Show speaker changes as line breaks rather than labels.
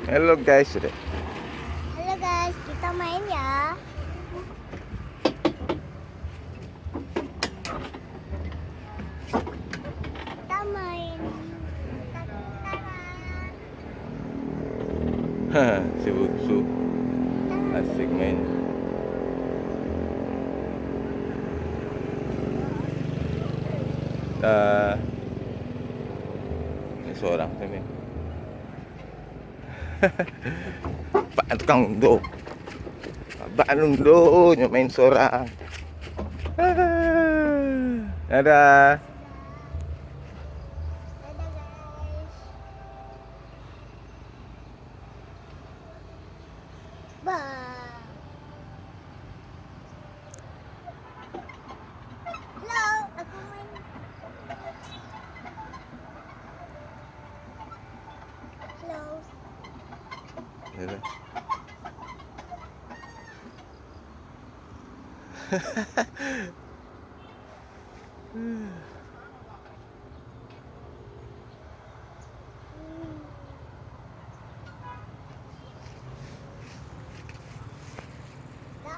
Halo guys, sudah.
Halo guys, kita main ya. Kita main.
Haha, si Butsu asik main. Ini seorang sini. Pak tukang do. Pak Lundo main seorang. Dadah.
Dadah guys. Bye. Halo, aku main. Halo.
Dadah.
Dah.